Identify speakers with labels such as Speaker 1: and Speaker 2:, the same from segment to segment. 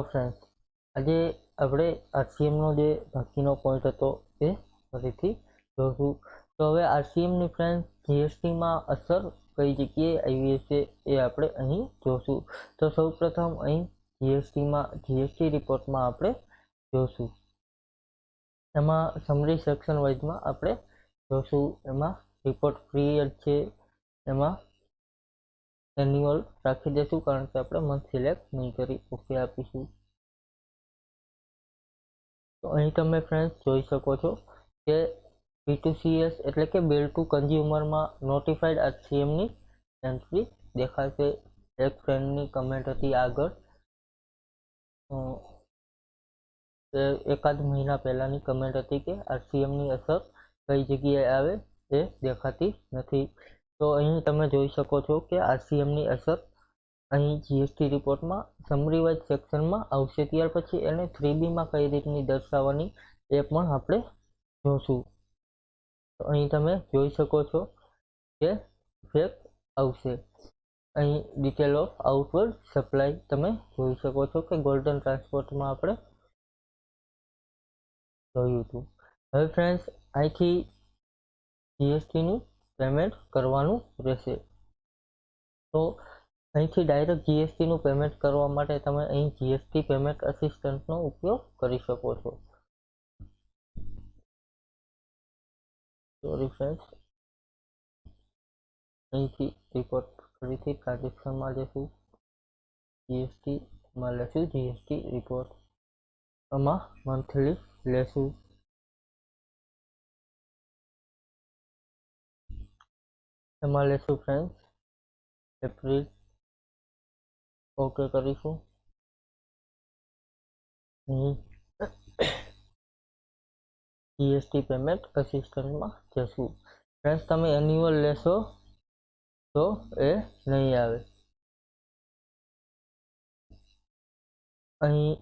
Speaker 1: Friends आज આપણે આરસીએમનો જે બાકીનો પોઈન્ટ હતો એ ફરીથી જોશું। તો હવે આરસીએમની ફ્રેન્ડ્સ જીએસટીમાં અસર કઈ જગ્યાએ આવી છે એ આપણે અહીં જોશું। તો સૌપ્રથમ અહીં જીએસટી રિપોર્ટમાં આપણે જોશું। એમાં સમરી સેક્શન વાઇઝમાં આપણે જોશું। એમાં રિપોર્ટ પીરિયડ છે, એમાં એન્યુઅલ રાખી દઈશું કારણ કે આપણે મંથ સિલેક્ટ નહીં કરી, ઓકે આપીશું। તો અહીં તમે ફ્રેન્ડ્સ જોઈ શકો છો કે B2CS એટલે કે બિલ ટુ કન્ઝ્યુમરમાં નોટિફાઈડ આરસીએમની એન્ટ્રી દેખાશે। એક ફ્રેન્ડની કમેન્ટ હતી આગળ, એકાદ મહિના પહેલાની કમેન્ટ હતી કે આરસીએમની અસર કઈ જગ્યાએ આવે એ દેખાતી નથી। તો અહીં તમે જોઈ શકો છો કે આરસીએમની અસર અહીં જીએસટી રિપોર્ટમાં સમરી વાઇઝ સેક્શનમાં આવશે। ત્યાર પછી એને 3Bમાં કઈ રીતની દર્શાવવાની એ પણ આપણે જોશું। તો અહીં તમે જોઈ શકો છો કે ઇફેક્ટ આવશે। અહીં ડિટેલ ઓફ આઉટવર્ડ સપ્લાય તમે જોઈ શકો છો કે ગોલ્ડન ટ્રાન્સપોર્ટમાં આપણે જોયું હતું। હવે ફ્રેન્ડ્સ અહીંથી જીએસટીનું પેમેન્ટ કરવાનું રહેશે। તો અહીંથી ડાયરેક્ટ જીએસટીનું પેમેન્ટ કરવા માટે તમે અહીં જીએસટી પેમેન્ટ અસિસ્ટન્ટનો ઉપયોગ કરી શકો છો। સોરી ફ્રેન્ડ્સ, અહીંથી રિપોર્ટ ફરીથી ટ્રાન્ઝેક્શનમાં જશું, જીએસટીમાં લેશું જીએસટી રિપોર્ટ, આમાં મંથલી લેશું। એમાં લેશું ફ્રેન્ડ્સ એપ્રિલ, ઓકે કરીશું। જીએસટી પેમેન્ટ અસિસ્ટન્ટમાં જશું। ફ્રેન્ડ્સ તમે એન્યુઅલ લેશો તો એ નહીં આવે। અહીં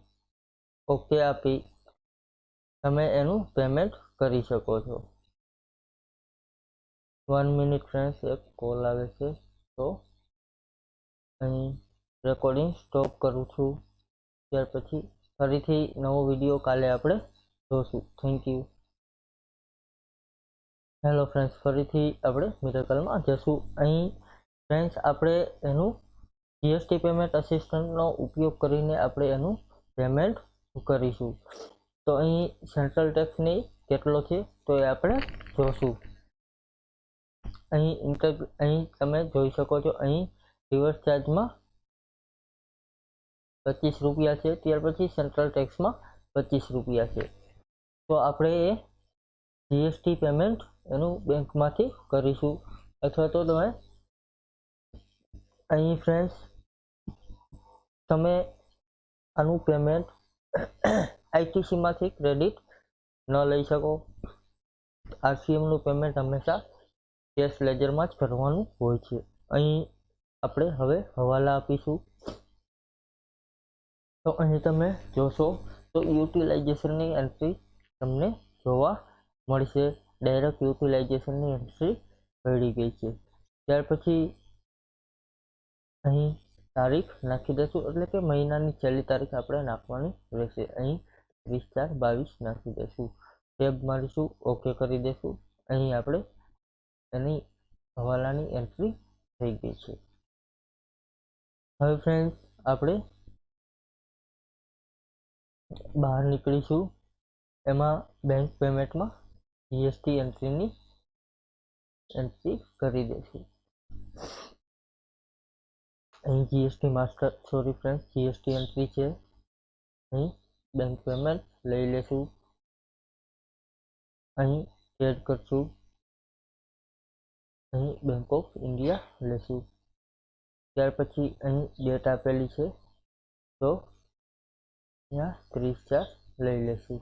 Speaker 1: ઓકે આપી તમે એનું પેમેન્ટ કરી શકો છો। 1 મિનિટ ફ્રેન્ડ્સ, એક કોલ આવે છે તો અહીં રેકોર્ડિંગ સ્ટોપ કરું છું। ત્યાર પછી ફરીથી નવો વિડીયો કાલે આપણે જોશું। Thank you. હેલો ફ્રેન્ડ્સ, ફરીથી આપણે મિરેકલમાં જશું। અહીં ફ્રેન્ડ્સ આપણે એનું જીએસટી પેમેન્ટ અસિસ્ટન્ટનો ઉપયોગ કરીને આપણે એનું પેમેન્ટ કરીશું। તો અહીં સેન્ટ્રલ ટેક્સની કેટલો છે તો એ આપણે જોશું। અહીં તમે જોઈ શકો છો અહીં રિવર્સ ચાર્જમાં 25 રૂપિયા છે, ત્યાર પછી સેન્ટ્રલ ટેક્સમાં 25 રૂપિયા છે। તો આપણે એ જીએસટી પેમેન્ટ એનું બેંકમાંથી કરીશું, અથવા તો તમે અહીં ફ્રેન્ડ્સ તમે આનું પેમેન્ટ આઈટીસીમાંથી ક્રેડિટ ન લઈ શકો। આરસીએમનું પેમેન્ટ હંમેશા કેશ લેજરમાં જ કરવાનું હોય છે। અહીં આપણે હવે હવાલા આપીશું। તો અહીં તમે જોશો તો યુટિલાઇઝેશનની એન્ટ્રી તમને જોવા મળશે। ડાયરેક્ટ યુટિલાઇઝેશનની એન્ટ્રી પડી ગઈ છે। ત્યાર પછી અહીં તારીખ નાખી દઈશું, એટલે કે મહિનાની છેલ્લી તારીખ આપણે નાખવાની રહેશે। અહીં 20/4/22 નાખી દઈશું, ટેબ મારીશું, ઓકે કરી દઈશું। અહીં આપણે એની હવાલાની એન્ટ્રી થઈ ગઈ છે। હવે ફ્રેન્ડ્સ આપણે બહાર નીકળીશું। એમાં બેંક પેમેન્ટમાં જીએસટી એન્ટ્રીની એન્ટ્રી કરી દઈશું। અહીં GST master, sorry friends, GST entry છે। અહીં બેંક પેમેન્ટ લઈ લેશું, અહીં એડ કરશું, અહીં બેંક ઓફ ઇન્ડિયા લેશું। ત્યાર પછી અહીં ડેટ આપેલી છે તો અહીંયા 30/4 લઈ લેશું।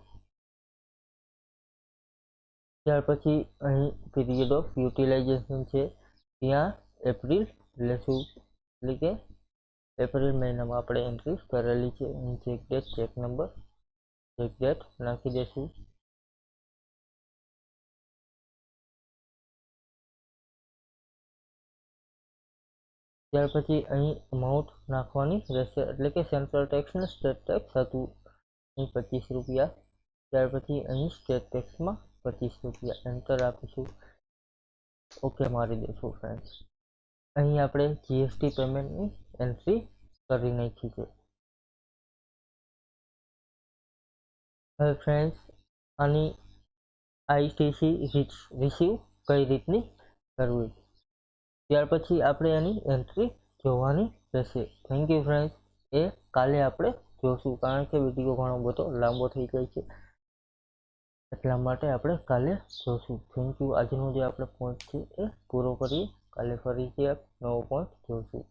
Speaker 1: ત્યાર પછી અહીં પીરિયડ ઓફ યુટિલાઇઝેશન છે, ત્યાં એપ્રિલ લેશું, એટલે કે એપ્રિલ મહિનામાં આપણે એન્ટ્રી કરેલી છે। અહીં check date, check number, check date નાખી દઈશું। ત્યાર પછી અહીં અમાઉન્ટ નાખવાની રહેશે, એટલે કે સેન્ટ્રલ ટેક્સ ને સ્ટેટ ટેક્સ હતું અહીં 25 રૂપિયા. ત્યાર પછી અહીં સ્ટેટ ટેક્સમાં 25 રૂપિયા એન્ટર આપીશું. ઓકે મારી દઈશું ફ્રેન્ડ્સ. અહીં આપણે જીએસટી પેમેન્ટની એન્ટ્રી કરી નાખી છે. હવે ફ્રેન્ડ્સ આની આઈટીસી રિસીવ કઈ રીતની કરવી, ત્યાર પછી આપણે એની એન્ટ્રી જોવાની રહેશે. Thank you friends. એ કાલે આપણે જોશું, કારણ કે વિડીયો ઘણો બધો લાંબો થઈ જાય છે, એટલા માટે આપણે કાલે જોશું. Thank you. આજનો જે આપણે પોઈન્ટ છે એ પૂરો કરીએ, કાલે ફરીથી નવો પોઈન્ટ જોશું.